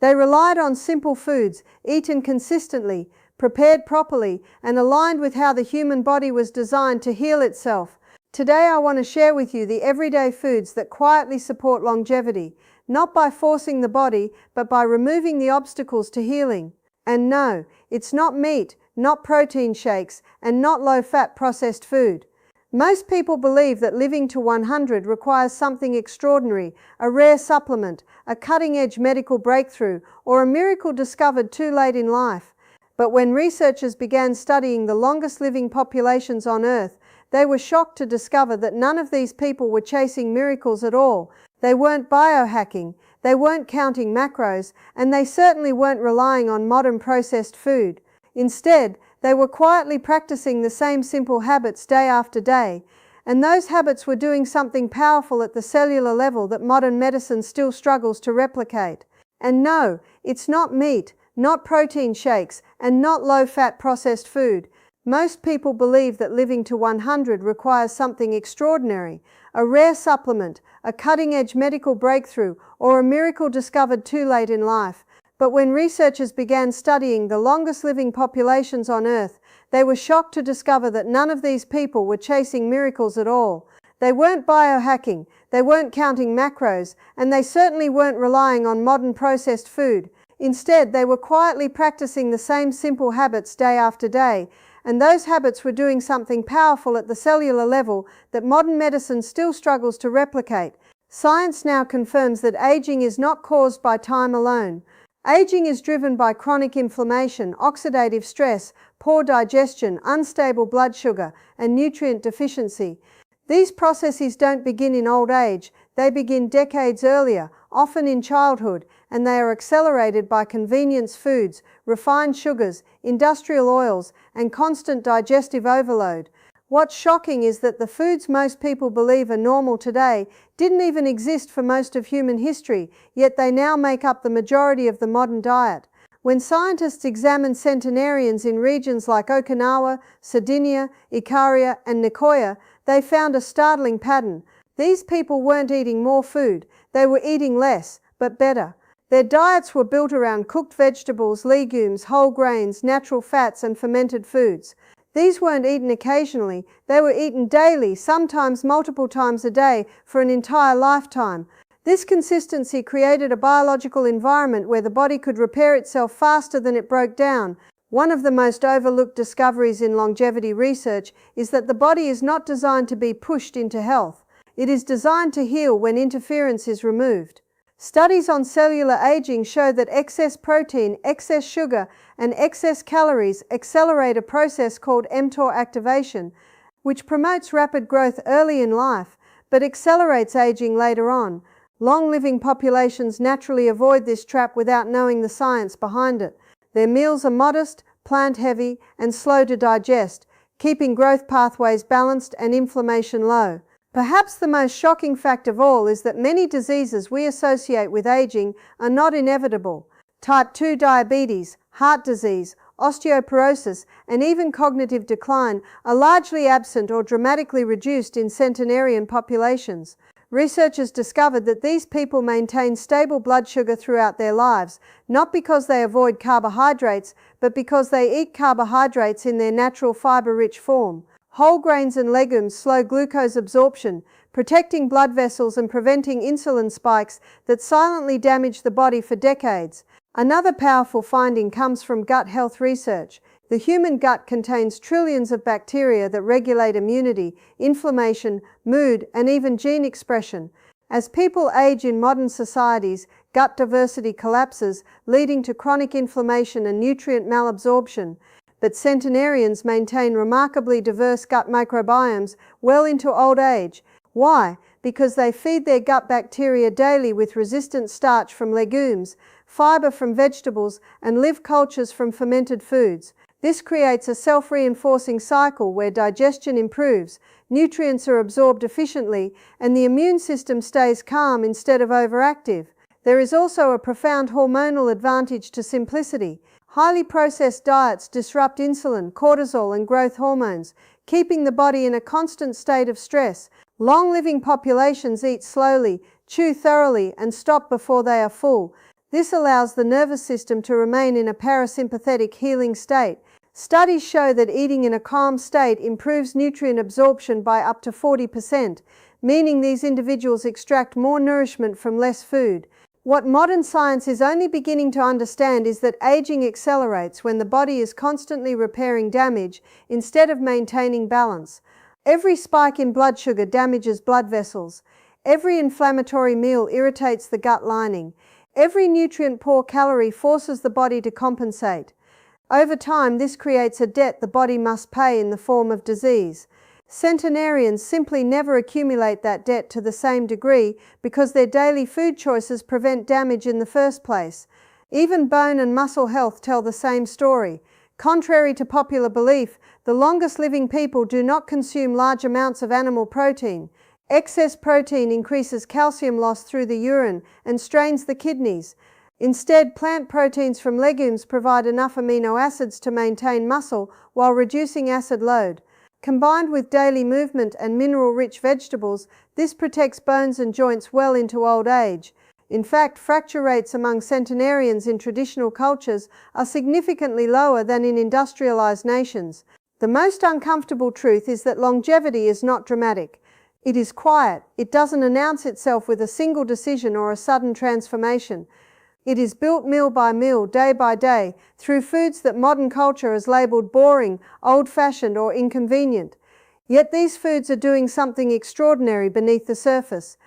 They relied on simple foods, eaten consistently, prepared properly, and aligned with how the human body was designed to heal itself. Today I want to share with you the everyday foods that quietly support longevity, not by forcing the body, but by removing the obstacles to healing. And no, it's not meat, not protein shakes, and not low-fat processed food. Most people believe that living to 100 requires something extraordinary, a rare supplement, a cutting-edge medical breakthrough, or a miracle discovered too late in life. But when researchers began studying the longest living populations on Earth, they were shocked to discover that none of these people were chasing miracles at all. They weren't biohacking, they weren't counting macros, and they certainly weren't relying on modern processed food. Instead, they were quietly practicing the same simple habits day after day, and those habits were doing something powerful at the cellular level that modern medicine still struggles to replicate. And no, it's not meat, not protein shakes, and not low-fat processed food. Most people believe that living to 100 requires something extraordinary, a rare supplement, a cutting-edge medical breakthrough, or a miracle discovered too late in life. But when researchers began studying the longest living populations on Earth, they were shocked to discover that none of these people were chasing miracles at all. They weren't biohacking, they weren't counting macros, and they certainly weren't relying on modern processed food. Instead, they were quietly practicing the same simple habits day after day, and those habits were doing something powerful at the cellular level that modern medicine still struggles to replicate. Science now confirms that aging is not caused by time alone. Aging is driven by chronic inflammation, oxidative stress, poor digestion, unstable blood sugar, and nutrient deficiency. These processes don't begin in old age, they begin decades earlier, often in childhood, and they are accelerated by convenience foods, refined sugars, industrial oils, and constant digestive overload. What's shocking is that the foods most people believe are normal today didn't even exist for most of human history, yet they now make up the majority of the modern diet. When scientists examined centenarians in regions like Okinawa, Sardinia, Ikaria, and Nicoya, they found a startling pattern. These people weren't eating more food, they were eating less, but better. Their diets were built around cooked vegetables, legumes, whole grains, natural fats, and fermented foods. These weren't eaten occasionally, they were eaten daily, sometimes multiple times a day, for an entire lifetime. This consistency created a biological environment where the body could repair itself faster than it broke down. One of the most overlooked discoveries in longevity research is that the body is not designed to be pushed into health. It is designed to heal when interference is removed. Studies on cellular aging show that excess protein, excess sugar, and excess calories accelerate a process called mTOR activation, which promotes rapid growth early in life, but accelerates aging later on. Long-living populations naturally avoid this trap without knowing the science behind it. Their meals are modest, plant-heavy, and slow to digest, keeping growth pathways balanced and inflammation low. Perhaps the most shocking fact of all is that many diseases we associate with aging are not inevitable. Type 2 diabetes, heart disease, osteoporosis, and even cognitive decline are largely absent or dramatically reduced in centenarian populations. Researchers discovered that these people maintain stable blood sugar throughout their lives, not because they avoid carbohydrates, but because they eat carbohydrates in their natural fiber-rich form. Whole grains and legumes slow glucose absorption, protecting blood vessels and preventing insulin spikes that silently damage the body for decades. Another powerful finding comes from gut health research. The human gut contains trillions of bacteria that regulate immunity, inflammation, mood, and even gene expression. As people age in modern societies, gut diversity collapses, leading to chronic inflammation and nutrient malabsorption. But centenarians maintain remarkably diverse gut microbiomes well into old age. Why? Because they feed their gut bacteria daily with resistant starch from legumes, fiber from vegetables, and live cultures from fermented foods. This creates a self-reinforcing cycle where digestion improves, nutrients are absorbed efficiently, and the immune system stays calm instead of overactive. There is also a profound hormonal advantage to simplicity. Highly processed diets disrupt insulin, cortisol, and growth hormones, keeping the body in a constant state of stress. Long-living populations eat slowly, chew thoroughly, and stop before they are full. This allows the nervous system to remain in a parasympathetic healing state. Studies show that eating in a calm state improves nutrient absorption by up to 40%, meaning these individuals extract more nourishment from less food. What modern science is only beginning to understand is that aging accelerates when the body is constantly repairing damage instead of maintaining balance. Every spike in blood sugar damages blood vessels. Every inflammatory meal irritates the gut lining. Every nutrient-poor calorie forces the body to compensate. Over time, this creates a debt the body must pay in the form of disease. Centenarians simply never accumulate that debt to the same degree because their daily food choices prevent damage in the first place. Even bone and muscle health tell the same story. Contrary to popular belief, the longest living people do not consume large amounts of animal protein. Excess protein increases calcium loss through the urine and strains the kidneys. Instead, plant proteins from legumes provide enough amino acids to maintain muscle while reducing acid load. Combined with daily movement and mineral-rich vegetables, this protects bones and joints well into old age. In fact, fracture rates among centenarians in traditional cultures are significantly lower than in industrialized nations. The most uncomfortable truth is that longevity is not dramatic. It is quiet. It doesn't announce itself with a single decision or a sudden transformation. It is built meal by meal, day by day, through foods that modern culture has labeled boring, old-fashioned, or inconvenient. Yet these foods are doing something extraordinary beneath the surface.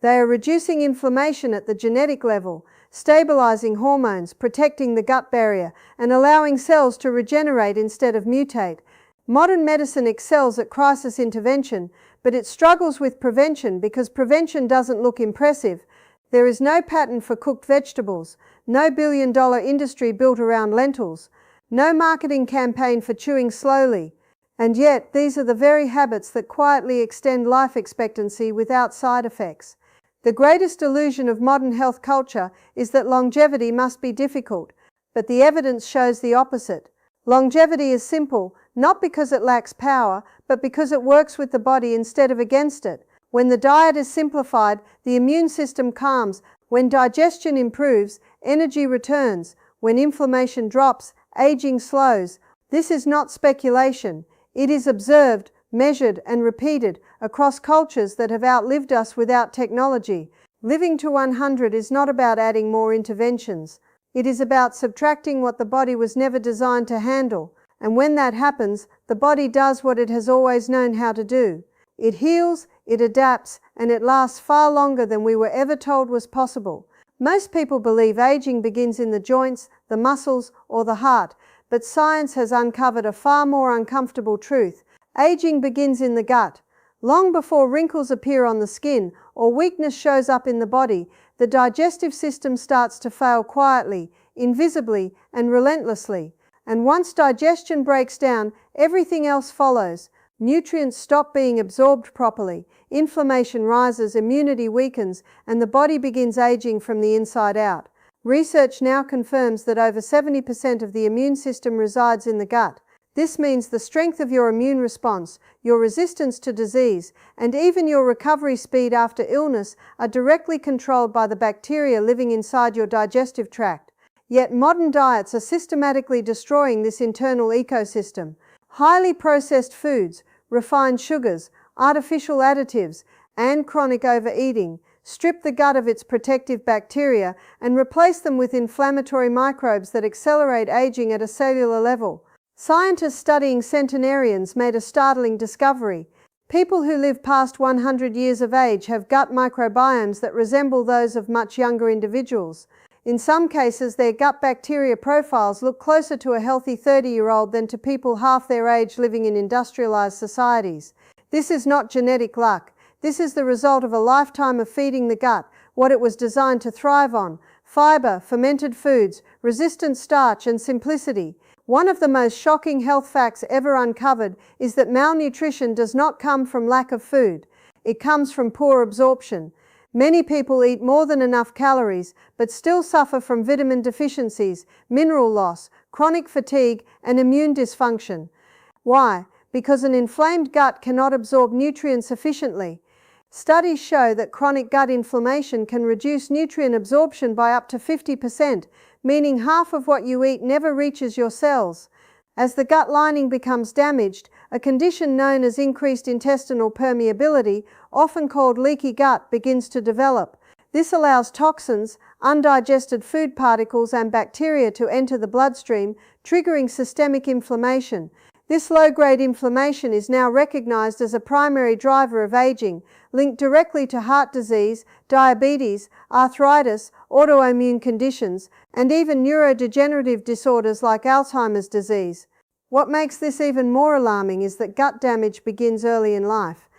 They are reducing inflammation at the genetic level, stabilizing hormones, protecting the gut barrier, and allowing cells to regenerate instead of mutate. Modern medicine excels at crisis intervention, but it struggles with prevention because prevention doesn't look impressive. There is no patent for cooked vegetables, no billion-dollar industry built around lentils, no marketing campaign for chewing slowly. And yet, these are the very habits that quietly extend life expectancy without side effects. The greatest illusion of modern health culture is that longevity must be difficult, but the evidence shows the opposite. Longevity is simple, not because it lacks power, but because it works with the body instead of against it. When the diet is simplified, the immune system calms. When digestion improves, energy returns. When inflammation drops, aging slows. This is not speculation. It is observed, measured, and repeated across cultures that have outlived us without technology. Living to 100 is not about adding more interventions. It is about subtracting what the body was never designed to handle. And when that happens, the body does what it has always known how to do. It heals, it adapts, and it lasts far longer than we were ever told was possible. Most people believe aging begins in the joints, the muscles, or the heart, but science has uncovered a far more uncomfortable truth. Aging begins in the gut. Long before wrinkles appear on the skin or weakness shows up in the body, the digestive system starts to fail quietly, invisibly, and relentlessly. And once digestion breaks down, everything else follows. Nutrients stop being absorbed properly, inflammation rises, immunity weakens, and the body begins aging from the inside out. Research now confirms that over 70% of the immune system resides in the gut. This means the strength of your immune response, your resistance to disease, and even your recovery speed after illness are directly controlled by the bacteria living inside your digestive tract. Yet modern diets are systematically destroying this internal ecosystem. Highly processed foods, refined sugars, artificial additives, and chronic overeating strip the gut of its protective bacteria and replace them with inflammatory microbes that accelerate aging at a cellular level. Scientists studying centenarians made a startling discovery. People who live past 100 years of age have gut microbiomes that resemble those of much younger individuals. In some cases, their gut bacteria profiles look closer to a healthy 30-year-old than to people half their age living in industrialized societies. This is not genetic luck. This is the result of a lifetime of feeding the gut what it was designed to thrive on: fiber, fermented foods, resistant starch, and simplicity. One of the most shocking health facts ever uncovered is that malnutrition does not come from lack of food. It comes from poor absorption. Many people eat more than enough calories, but still suffer from vitamin deficiencies, mineral loss, chronic fatigue, and immune dysfunction. Why? Because an inflamed gut cannot absorb nutrients efficiently. Studies show that chronic gut inflammation can reduce nutrient absorption by up to 50%, meaning half of what you eat never reaches your cells. As the gut lining becomes damaged, a condition known as increased intestinal permeability, often called leaky gut, begins to develop. This allows toxins, undigested food particles, and bacteria to enter the bloodstream, triggering systemic inflammation. This low-grade inflammation is now recognized as a primary driver of aging, linked directly to heart disease, diabetes, arthritis, autoimmune conditions, and even neurodegenerative disorders like Alzheimer's disease. What makes this even more alarming is that gut damage begins early in life.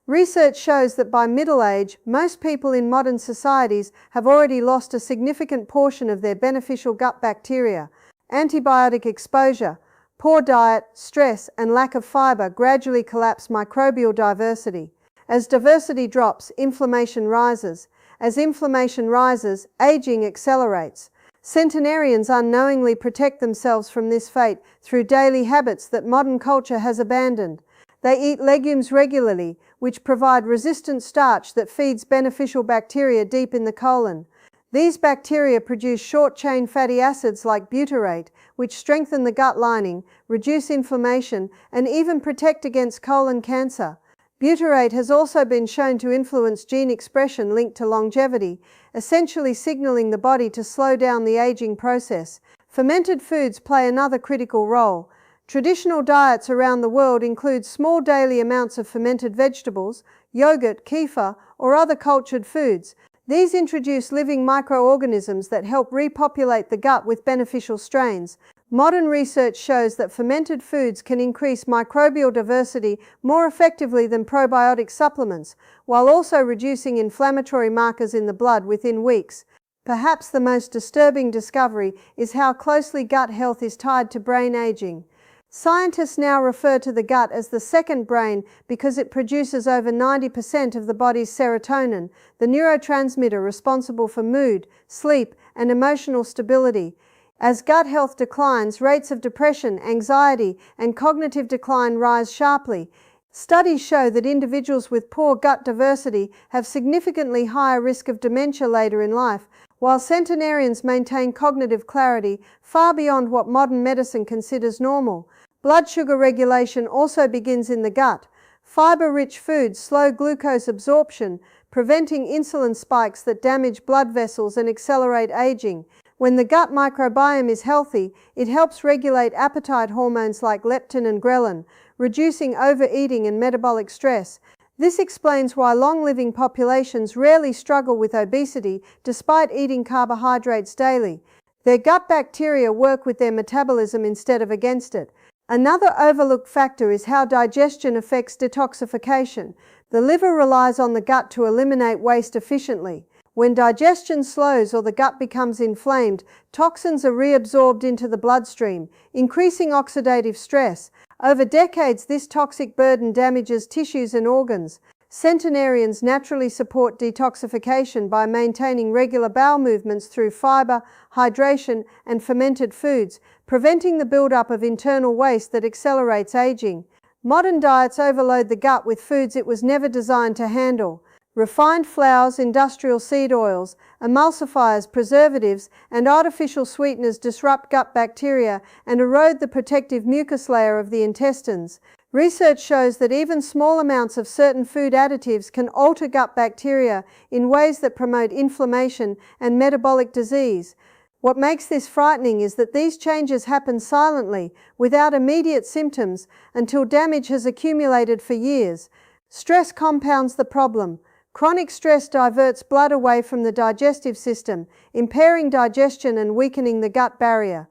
Research shows that by middle age, most people in modern societies have already lost a significant portion of their beneficial gut bacteria. Antibiotic exposure, poor diet, stress, and lack of fiber gradually collapse microbial diversity. As diversity drops, inflammation rises. As inflammation rises, aging accelerates. Centenarians unknowingly protect themselves from this fate through daily habits that modern culture has abandoned. They eat legumes regularly, which provide resistant starch that feeds beneficial bacteria deep in the colon. These bacteria produce short-chain fatty acids like butyrate, which strengthen the gut lining, reduce inflammation, and even protect against colon cancer. Butyrate has also been shown to influence gene expression linked to longevity, essentially signaling the body to slow down the aging process. Fermented foods play another critical role. Traditional diets around the world include small daily amounts of fermented vegetables, yogurt, kefir, or other cultured foods. These introduce living microorganisms that help repopulate the gut with beneficial strains. Modern research shows that fermented foods can increase microbial diversity more effectively than probiotic supplements, while also reducing inflammatory markers in the blood within weeks. Perhaps the most disturbing discovery is how closely gut health is tied to brain aging. Scientists now refer to the gut as the second brain because it produces over 90% of the body's serotonin, the neurotransmitter responsible for mood, sleep, and emotional stability. As gut health declines, rates of depression, anxiety, and cognitive decline rise sharply. Studies show that individuals with poor gut diversity have significantly higher risk of dementia later in life, while centenarians maintain cognitive clarity far beyond what modern medicine considers normal. Blood sugar regulation also begins in the gut. Fiber-rich foods slow glucose absorption, preventing insulin spikes that damage blood vessels and accelerate aging. When the gut microbiome is healthy, it helps regulate appetite hormones like leptin and ghrelin, reducing overeating and metabolic stress. This explains why long-living populations rarely struggle with obesity despite eating carbohydrates daily. Their gut bacteria work with their metabolism instead of against it. Another overlooked factor is how digestion affects detoxification. The liver relies on the gut to eliminate waste efficiently. When digestion slows or the gut becomes inflamed, toxins are reabsorbed into the bloodstream, increasing oxidative stress. Over decades, this toxic burden damages tissues and organs. Centenarians naturally support detoxification by maintaining regular bowel movements through fiber, hydration, and fermented foods, preventing the buildup of internal waste that accelerates aging. Modern diets overload the gut with foods it was never designed to handle. Refined flours, industrial seed oils, emulsifiers, preservatives, and artificial sweeteners disrupt gut bacteria and erode the protective mucus layer of the intestines. Research shows that even small amounts of certain food additives can alter gut bacteria in ways that promote inflammation and metabolic disease. What makes this frightening is that these changes happen silently, without immediate symptoms, until damage has accumulated for years. Stress compounds the problem. Chronic stress diverts blood away from the digestive system, impairing digestion and weakening the gut barrier.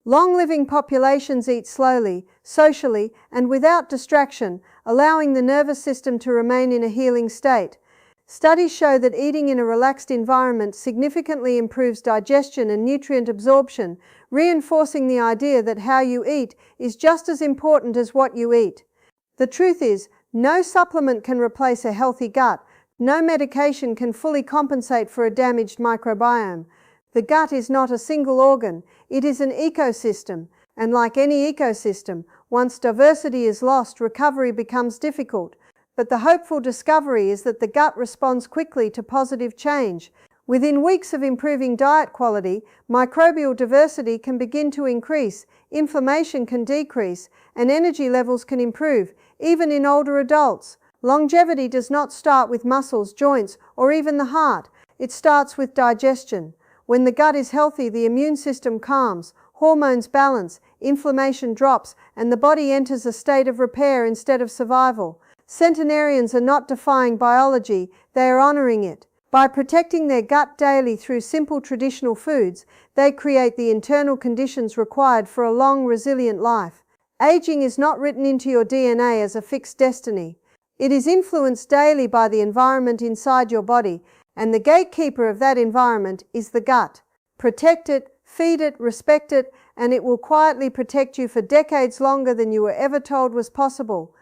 Long-living populations eat slowly, socially, and without distraction, allowing the nervous system to remain in a healing state. Studies show that eating in a relaxed environment significantly improves digestion and nutrient absorption, reinforcing the idea that how you eat is just as important as what you eat. The truth is, no supplement can replace a healthy gut. No medication can fully compensate for a damaged microbiome. The gut is not a single organ, it is an ecosystem, and like any ecosystem, once diversity is lost, recovery becomes difficult. But the hopeful discovery is that the gut responds quickly to positive change. Within weeks of improving diet quality, microbial diversity can begin to increase, inflammation can decrease, and energy levels can improve, even in older adults. Longevity does not start with muscles, joints, or even the heart. It starts with digestion. When the gut is healthy, the immune system calms, hormones balance, inflammation drops, and the body enters a state of repair instead of survival. Centenarians are not defying biology, they are honoring it. By protecting their gut daily through simple traditional foods, they create the internal conditions required for a long, resilient life. Aging is not written into your DNA as a fixed destiny. It is influenced daily by the environment inside your body, and the gatekeeper of that environment is the gut. Protect it, feed it, respect it, and it will quietly protect you for decades longer than you were ever told was possible.